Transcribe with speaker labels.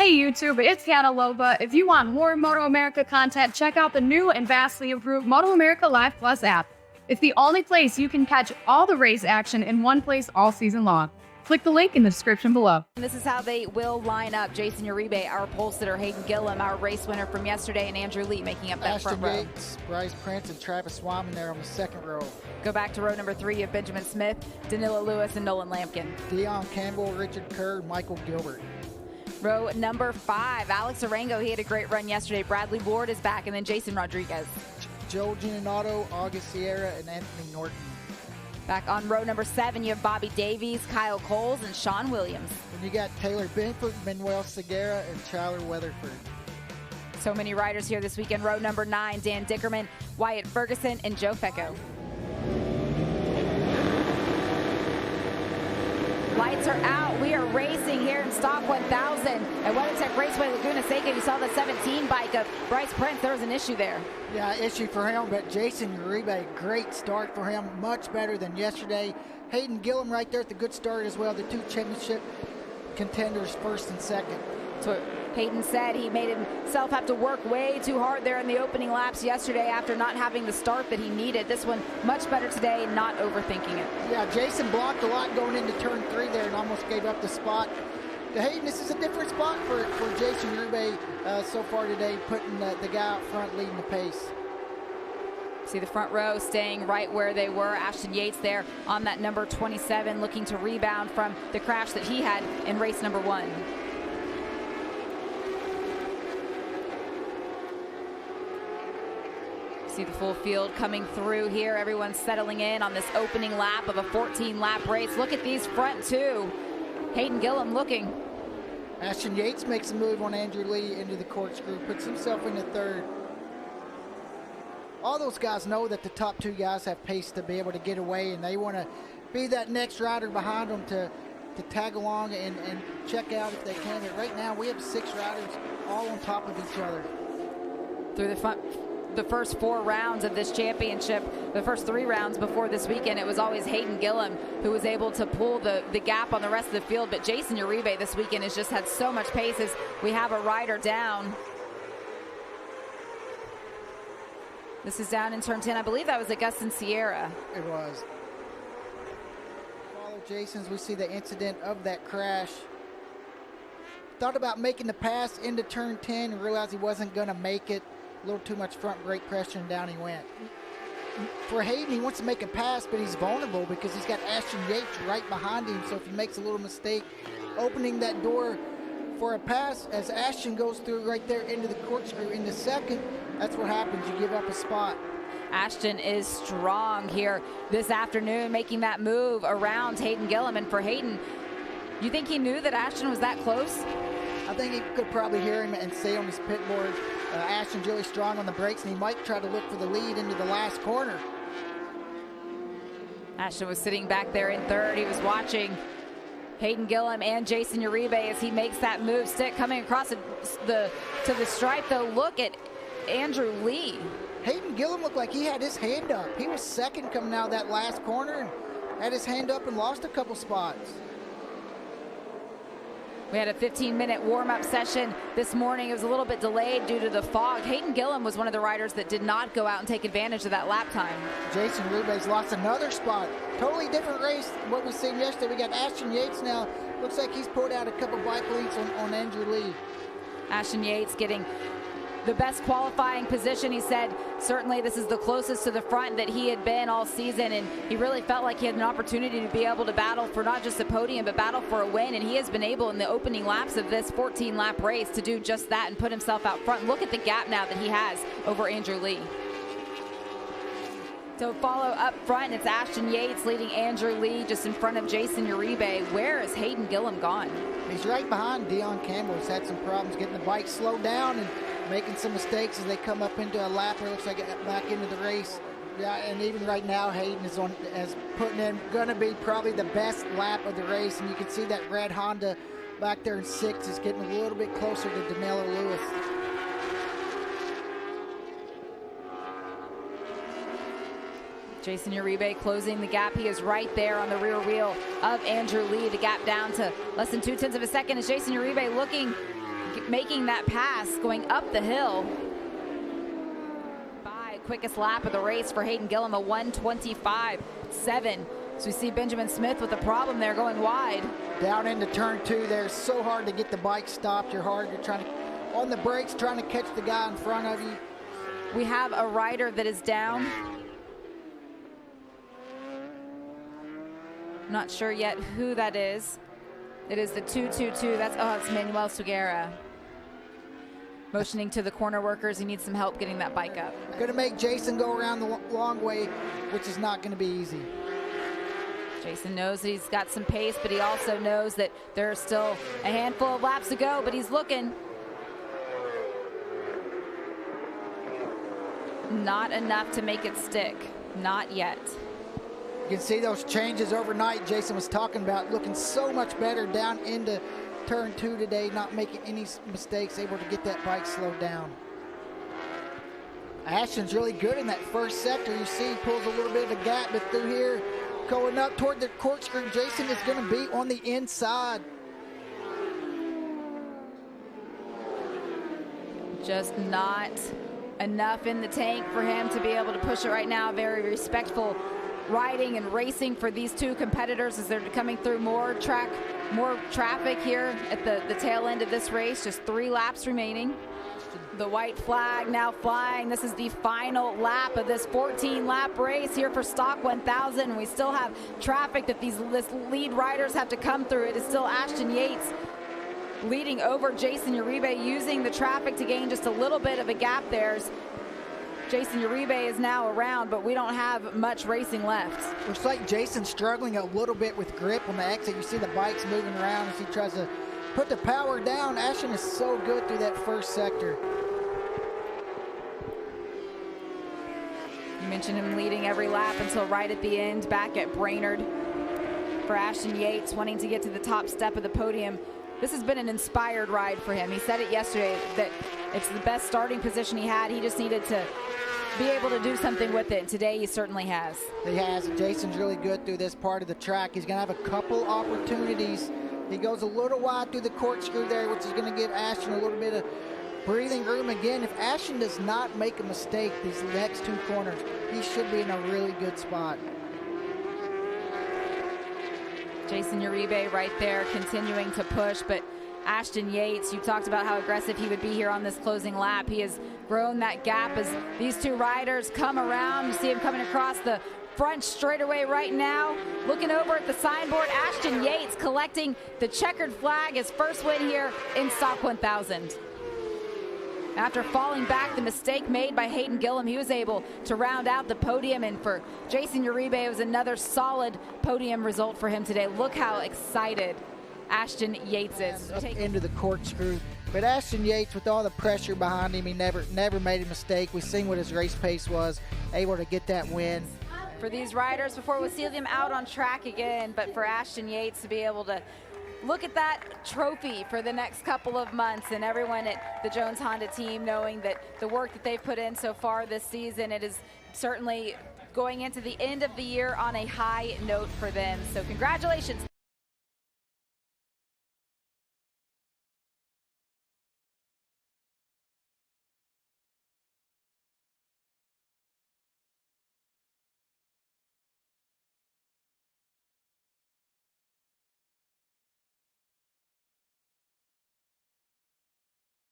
Speaker 1: Hey YouTube, it's Hannah Loba. If you want more MotoAmerica content, check out the new and vastly improved MotoAmerica Live Plus app. It's the only place you can catch all the race action in one place all season long. Click the link in the description below.
Speaker 2: This is how they will line up. Jason Uribe, our pole sitter, Hayden Gillum, our race winner from yesterday, and Andrew Lee making up that front row.
Speaker 3: Ashton Yates, Bryce Prince, and Travis Swaman there on the second row.
Speaker 2: Go back to row number 3. You have Benjamin Smith, Danilo Lewis, and Nolan Lampkin.
Speaker 3: Dion Campbell, Richard Kerr, and Michael Gilbert.
Speaker 2: Row number 5, Alex Arango. He had a great run yesterday. Bradley Ward is back, and then Jason Rodriguez.
Speaker 3: Joe Giannotto, August Sierra, and Anthony Norton.
Speaker 2: Back on row number 7, you have Bobby Davies, Kyle Coles, and Sean Williams.
Speaker 3: And you got Taylor Benford, Manuel Segura, and Tyler Weatherford.
Speaker 2: So many riders here this weekend. Row number 9, Dan Dickerman, Wyatt Ferguson, and Joe Fecco. Lights are out. We are racing here in Stock 1000 at WeatherTech Raceway Laguna Seca. You saw the 17 bike of Bryce Prince. There was an issue there.
Speaker 3: Yeah, issue for him, but Jason Uribe, great start for him. Much better than yesterday. Hayden Gillum right there at the good start as well. The two championship contenders, first and second.
Speaker 2: That's what Hayden said. He made himself have to work way too hard there in the opening laps yesterday after not having the start that he needed. This one much better today, not overthinking it.
Speaker 3: Yeah, Jason blocked a lot going into turn 3 there and almost gave up the spot. To Hayden, this is a different spot for Jason Uribe so far today, putting the guy out front leading the pace.
Speaker 2: See the front row staying right where they were. Ashton Yates there on that number 27, looking to rebound from the crash that he had in race number 1. See the full field coming through here. Everyone's settling in on this opening lap of a 14-lap race. Look at these front two. Hayden Gillum looking.
Speaker 3: Ashton Yates makes a move on Andrew Lee into the corkscrew, puts himself in the third. All those guys know that the top 2 guys have pace to be able to get away, and they want to be that next rider behind them to tag along and check out if they can. But right now, we have 6 riders all on top of each other.
Speaker 2: Through the first 4 rounds of this championship, the first 3 rounds before this weekend, it was always Hayden Gillum who was able to pull the gap on the rest of the field. But Jason Uribe this weekend has just had so much pace as we have a rider down. This is down in turn 10. I believe that was Augustin Sierra.
Speaker 3: It was. Follow Jason's, we see the incident of that crash. Thought about making the pass into turn 10 and realized he wasn't going to make it. A little too much front brake pressure, and down he went. For Hayden, he wants to make a pass, but he's vulnerable because he's got Ashton Yates right behind him. So if he makes a little mistake opening that door for a pass, as Ashton goes through right there into the corkscrew into second, that's what happens. You give up a spot.
Speaker 2: Ashton is strong here this afternoon, making that move around Hayden Gillum. And for Hayden, you think he knew that Ashton was that close?
Speaker 3: I think he could probably hear him and say on his pit board, Ashton's really strong on the brakes, and he might try to look for the lead into the last corner. Ashton
Speaker 2: was sitting back there in third. He was watching Hayden Gillum and Jason Uribe as he makes that move. Stick coming across to the stripe, though. Look at Andrew Lee.
Speaker 3: Hayden Gillum looked like he had his hand up. He was second coming out of that last corner and had his hand up and lost a couple spots.
Speaker 2: We had a 15-minute warm-up session this morning. It was a little bit delayed due to the fog. Hayden Gillum was one of the riders that did not go out and take advantage of that lap time.
Speaker 3: Jason Uribe's lost another spot. Totally different race than what we seen yesterday. We got Ashton Yates now. Looks like he's pulled out a couple bike leads on Andrew Lee.
Speaker 2: Ashton Yates getting the best qualifying position. He said certainly this is the closest to the front that he had been all season, and he really felt like he had an opportunity to be able to battle for not just a podium but battle for a win, and he has been able in the opening laps of this 14-lap race to do just that and put himself out front. Look at the gap now that he has over Andrew Lee. So follow up front, it's Ashton Yates leading Andrew Lee just in front of Jason Uribe. Where is Hayden Gillum gone?
Speaker 3: He's right behind Dion Campbell. He's had some problems getting the bike slowed down and making some mistakes as they come up into a lap. It looks like back into the race. Yeah, and even right now, Hayden is putting in going to be probably the best lap of the race. And you can see that red Honda back there in 6th is getting a little bit closer to Danilo Lewis.
Speaker 2: Jason Uribe closing the gap. He is right there on the rear wheel of Andrew Lee. The gap down to less than 0.2 of a second as Jason Uribe looking making that pass going up the hill. By quickest lap of the race for Hayden Gillum, a 1:25.7. So we see Benjamin Smith with a problem there going wide.
Speaker 3: Down into turn 2 there, so hard to get the bike stopped. You're trying to, on the brakes, trying to catch the guy in front of you.
Speaker 2: We have a rider that is down. Not sure yet who that is. It is the 222. It's Manuel Suguera. Motioning to the corner workers, he needs some help getting that bike up.
Speaker 3: Going to make Jason go around the long way, which is not going to be easy.
Speaker 2: Jason knows that he's got some pace, but he also knows that there are still a handful of laps to go, but he's looking. Not enough to make it stick. Not yet.
Speaker 3: You can see those changes overnight Jason was talking about, looking so much better down into turn 2 today, not making any mistakes, able to get that bike slowed down. Ashton's really good in that first sector. You see he pulls a little bit of a gap, but through here, going up toward the corkscrew, Jason is going to be on the inside.
Speaker 2: Just not enough in the tank for him to be able to push it right now. Very respectful riding and racing for these two competitors as they're coming through more traffic here at the tail end of this race. Just 3 laps remaining. The white flag now flying. This is the final lap of this 14-lap race here for Stock 1000. We still have traffic that these lead riders have to come through. It is still Ashton Yates leading over Jason Uribe, using the traffic to gain just a little bit of a gap there. Jason Uribe is now around, but we don't have much racing left.
Speaker 3: Looks like Jason's struggling a little bit with grip on the exit. You see the bikes moving around as he tries to put the power down. Ashton is so good through that first sector.
Speaker 2: You mentioned him leading every lap until right at the end, back at Brainerd. For Ashton Yates, wanting to get to the top step of the podium. This has been an inspired ride for him. He said it yesterday that it's the best starting position he had. He just needed to be able to do something with it. And today he certainly has.
Speaker 3: He has. Jason's really good through this part of the track. He's going to have a couple opportunities. He goes a little wide through the corkscrew there, which is going to give Ashton a little bit of breathing room again. If Ashton does not make a mistake these next 2 corners, he should be in a really good spot.
Speaker 2: Jason Uribe right there continuing to push, but Ashton Yates, you talked about how aggressive he would be here on this closing lap. He has grown that gap as these 2 riders come around. You see him coming across the front straightaway right now. Looking over at the signboard, Ashton Yates collecting the checkered flag, his first win here in Stock 1000. After falling back, the mistake made by Hayden Gillum, he was able to round out the podium. And for Jason Uribe, it was another solid podium result for him today. Look how excited Ashton Yates is.
Speaker 3: Up into the corkscrew. But Ashton Yates, with all the pressure behind him, he never made a mistake. We've seen what his race pace was, able to get that win.
Speaker 2: For these riders, before we see them out on track again, but for Ashton Yates to be able to look at that trophy for the next couple of months, and everyone at the Jones Honda team knowing that the work that they've put in so far this season, it is certainly going into the end of the year on a high note for them. So congratulations.